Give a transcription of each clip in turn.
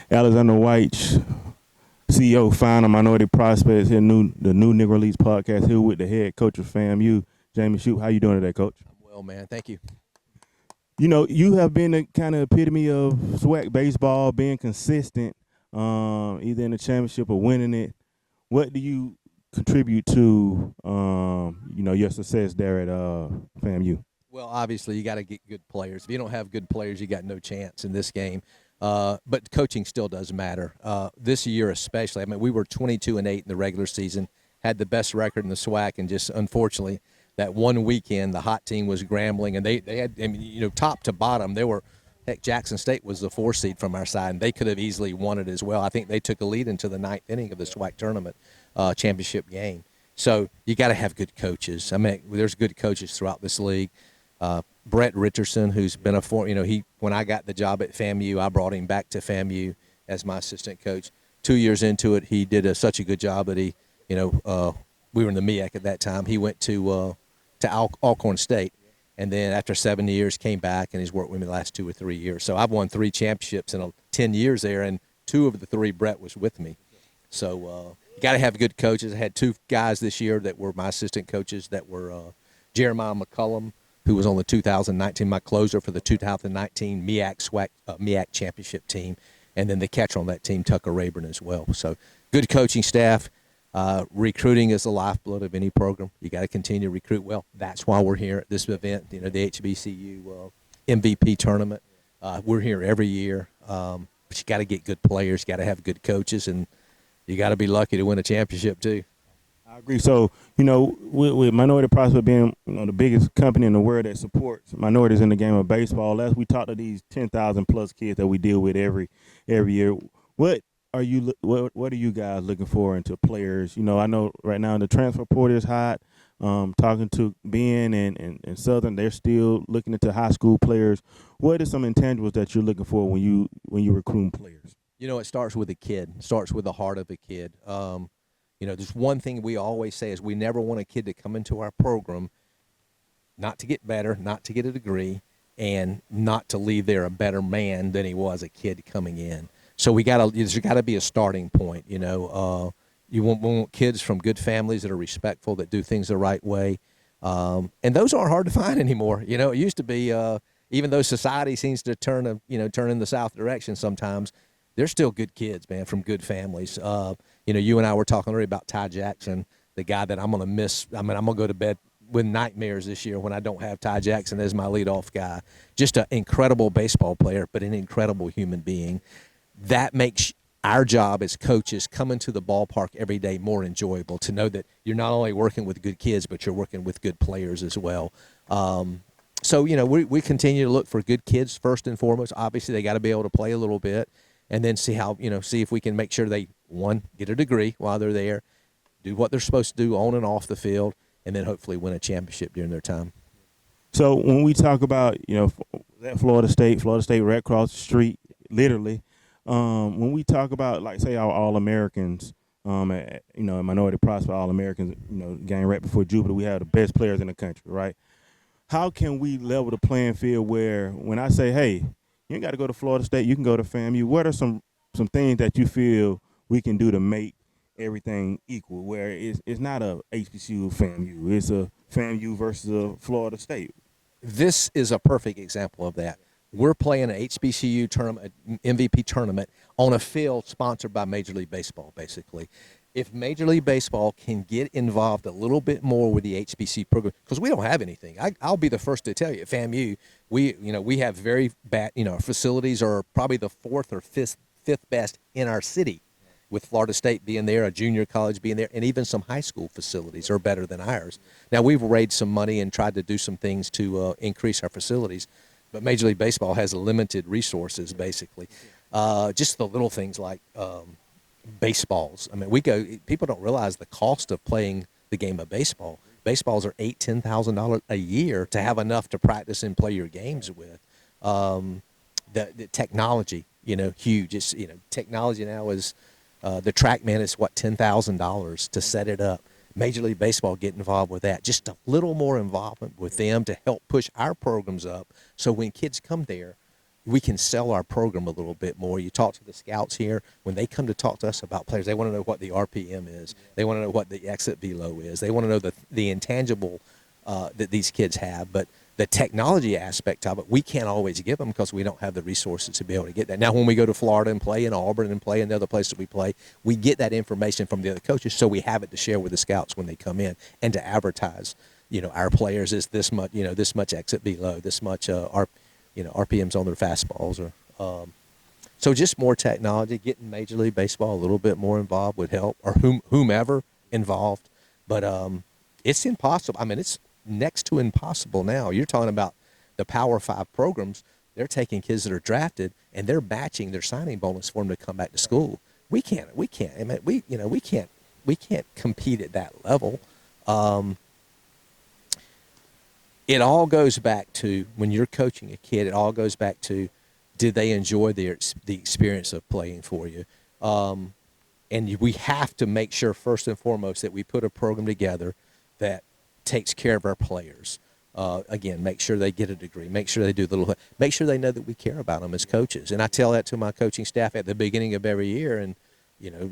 Alexander Wyche, CEO, founder, Minority Prospects, here, the new Negro Leagues podcast, here with the head coach of FAMU, Jamey Shouppe. How you doing today, Coach? I'm well, man. Thank you. You know, you have been the kind of epitome of SWAC baseball, being consistent, either in the championship or winning it. What do you contribute to, your success there at FAMU? Well, obviously, you got to get good players. If you don't have good players, you got no chance in this game. But coaching still does matter. This year especially, I mean, we were 22-8 in the regular season, had the best record in the SWAC, and just unfortunately, that one weekend, the hot team was scrambling, and they had, I mean, top to bottom, they were. Heck, Jackson State was the 4 seed from our side, and they could have easily won it as well. I think they took a lead into the 9th inning of the SWAC tournament championship game. So you got to have good coaches. I mean, there's good coaches throughout this league. Brett Richardson, who's been when I got the job at FAMU, I brought him back to FAMU as my assistant coach. 2 years into it, he did such a good job that we were in the MEAC at that time. He went to Alcorn State, and then after 7 years came back, and he's worked with me the last 2 or 3 years. So I've won 3 championships in 10 years there, and 2 of the 3 Brett was with me. So you got to have good coaches. I had 2 guys this year that were my assistant coaches that were Jeremiah McCullum, who was on the 2019, my closer for the 2019 MEAC championship team, and then the catcher on that team, Tucker Rayburn, as well. So good coaching staff. Recruiting is the lifeblood of any program. You got to continue to recruit well. That's why we're here at this event, the HBCU MVP tournament. We're here every year, but you got to get good players. You got to have good coaches, and you got to be lucky to win a championship too. I agree. So, with Minority Prospect being, the biggest company in the world that supports minorities in the game of baseball, as we talk to these 10,000 plus kids that we deal with every year, what are you guys looking for into players? I know right now the transfer portal is hot. Talking to Ben and Southern, they're still looking into high school players. What are some intangibles that you're looking for when you recruit players? It starts with a kid. It starts with the heart of a kid. There's one thing we always say is we never want a kid to come into our program not to get better, not to get a degree, and not to leave there a better man than he was a kid coming in. So there's got to be a starting point. You want kids from good families that are respectful, that do things the right way, and those aren't hard to find anymore. It used to be, even though society seems to turn in the south direction sometimes, they're still good kids, man, from good families. You and I were talking earlier about Ty Jackson, the guy that I'm going to miss. I mean, I'm going to go to bed with nightmares this year when I don't have Ty Jackson as my leadoff guy. Just an incredible baseball player, but an incredible human being. That makes our job as coaches coming to the ballpark every day more enjoyable, to know that you're not only working with good kids, but you're working with good players as well. So we continue to look for good kids first and foremost. Obviously, they got to be able to play a little bit, and then see if we can make sure they, one, get a degree while they're there, do what they're supposed to do on and off the field, and then hopefully win a championship during their time. So when we talk about, that Florida State right across the street, literally, when we talk about, like, say, our All-Americans, Minority Prospect All-Americans, game right before Jupiter, we have the best players in the country, right? How can we level the playing field where when I say, hey, you ain't got to go to Florida State, you can go to FAMU, what are some things that you feel we can do to make everything equal, where it's not a HBCU FAMU, it's a FAMU versus a Florida State? This is a perfect example of that. We're playing an HBCU tournament, MVP tournament, on a field sponsored by Major League Baseball, basically. If Major League Baseball can get involved a little bit more with the HBC program, because we don't have anything. I'll be the first to tell you, at FAMU, we have very bad, our facilities are probably the 4th or 5th best in our city, with Florida State being there, a junior college being there, and even some high school facilities are better than ours. Now, we've raised some money and tried to do some things to increase our facilities, but Major League Baseball has limited resources, basically. Just the little things like baseballs. I mean, people don't realize the cost of playing the game of baseball. Baseballs are $8,000-$10,000 a year to have enough to practice and play your games with. The technology, huge. It's, technology now is, the TrackMan is $10,000 to set it up. Major League Baseball get involved with that. Just a little more involvement with them to help push our programs up. So when kids come there, we can sell our program a little bit more. You talk to the scouts here, when they come to talk to us about players, they want to know what the RPM is. They want to know what the exit velo is. They want to know the intangible that these kids have. But the technology aspect of it, we can't always give them because we don't have the resources to be able to get that. Now, when we go to Florida and play in Auburn and play in the other places we play, we get that information from the other coaches, so we have it to share with the scouts when they come in and to advertise. Our players is this much, this much exit velo, this much RPMs on their fastballs, or so just more technology. Getting Major League Baseball a little bit more involved would help, or whomever involved. But it's impossible. I mean, it's next to impossible now. You're talking about the Power 5 programs. They're taking kids that are drafted and they're matching their signing bonus for them to come back to school. We can't. I mean, we can't compete at that level. It all goes back to, when you're coaching a kid, it all goes back to, did they enjoy the experience of playing for you? And we have to make sure, first and foremost, that we put a program together that takes care of our players. Again, make sure they get a degree, make sure they do make sure they know that we care about them as coaches. And I tell that to my coaching staff at the beginning of every year. And,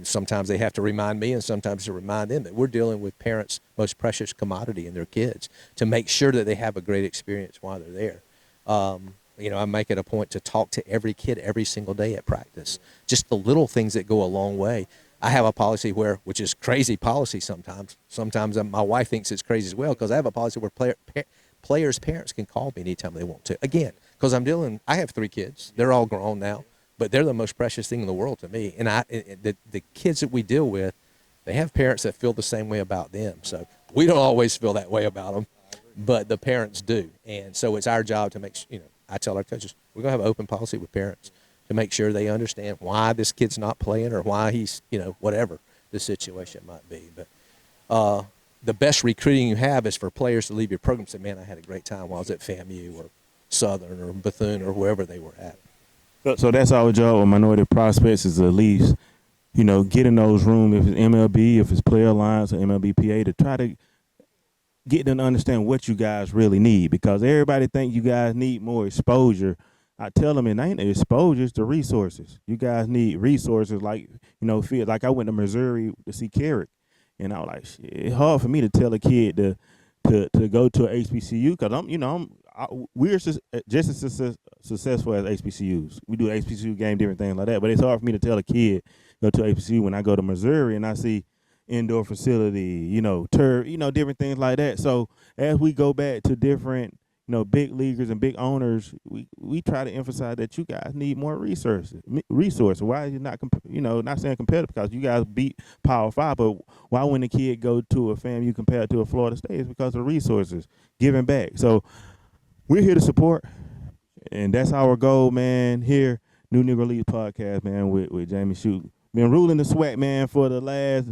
sometimes they have to remind me and sometimes to remind them that we're dealing with parents' most precious commodity in their kids, to make sure that they have a great experience while they're there. I make it a point to talk to every kid every single day at practice. Just the little things that go a long way. I have a policy which is crazy policy sometimes. Sometimes my wife thinks it's crazy as well, because I have a policy where players' parents can call me anytime they want to. Again, because I have 3 kids. They're all grown now, but they're the most precious thing in the world to me. And the kids that we deal with, they have parents that feel the same way about them. So we don't always feel that way about them, but the parents do. And so it's our job to make sure, I tell our coaches, we're going to have an open policy with parents to make sure they understand why this kid's not playing, or why he's, whatever the situation might be. But the best recruiting you have is for players to leave your program and say, man, I had a great time while I was at FAMU or Southern or Bethune or wherever they were at. So that's our job with minority prospects, is at least, get in those rooms, if it's MLB, if it's Player Alliance or MLBPA, to try to get them to understand what you guys really need, because everybody think you guys need more exposure. I tell them it ain't the exposure, it's the resources. You guys need resources, like, feel like I went to Missouri to see Carrick, and I was like, shit, it's hard for me to tell a kid to go to a HBCU, because we're just as successful as HBCUs. We do HBCU game, different things like that, but it's hard for me to tell a kid go to HBCU when I go to Missouri and I see indoor facility, turf, different things like that. So as we go back to different, big leaguers and big owners, we try to emphasize that you guys need more resources. Why are you not, not saying competitive, because you guys beat Power 5, but why when the kid go to a FAMU compared to a Florida State? It's because of resources, giving back. So we're here to support, and that's our goal, man, here, New Negro League Podcast, man, with Jamey Shouppe. Been ruling the sweat, man, for the last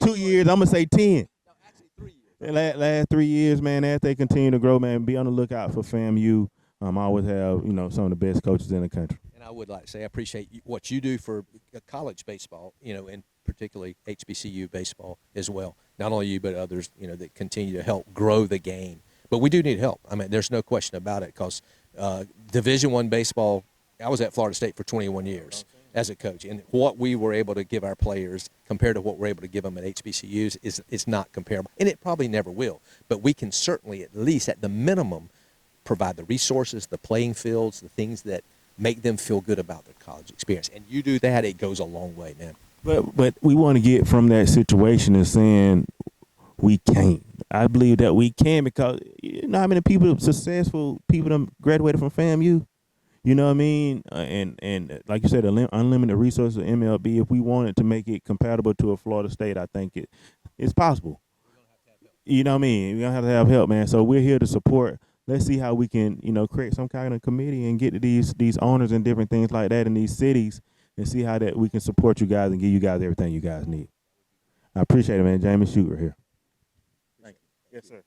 2 years. I'm going to say 10. No, actually 3 years. Last 3 years, man, as they continue to grow, man, be on the lookout for FAMU. I always have, some of the best coaches in the country. And I would like to say I appreciate what you do for college baseball, and particularly HBCU baseball as well. Not only you, but others, that continue to help grow the game. But we do need help. I mean, there's no question about it, because Division I baseball, I was at Florida State for 21 years as a coach, and what we were able to give our players compared to what we're able to give them at HBCUs is not comparable, and it probably never will. But we can certainly, at least at the minimum, provide the resources, the playing fields, the things that make them feel good about their college experience. And you do that, it goes a long way, man. But we want to get from that situation of saying we can't. I believe that we can, because how many successful people that graduated from FAMU. You know what I mean? And like you said, unlimited resources of MLB. If we wanted to make it compatible to a Florida State, I think it's possible. You know what I mean? We're going to have help, man. So we're here to support. Let's see how we can, create some kind of committee and get to these owners and different things like that in these cities, and see how that we can support you guys and give you guys everything you guys need. I appreciate it, man. Jamey Shouppe here. Thank you. Yes, sir.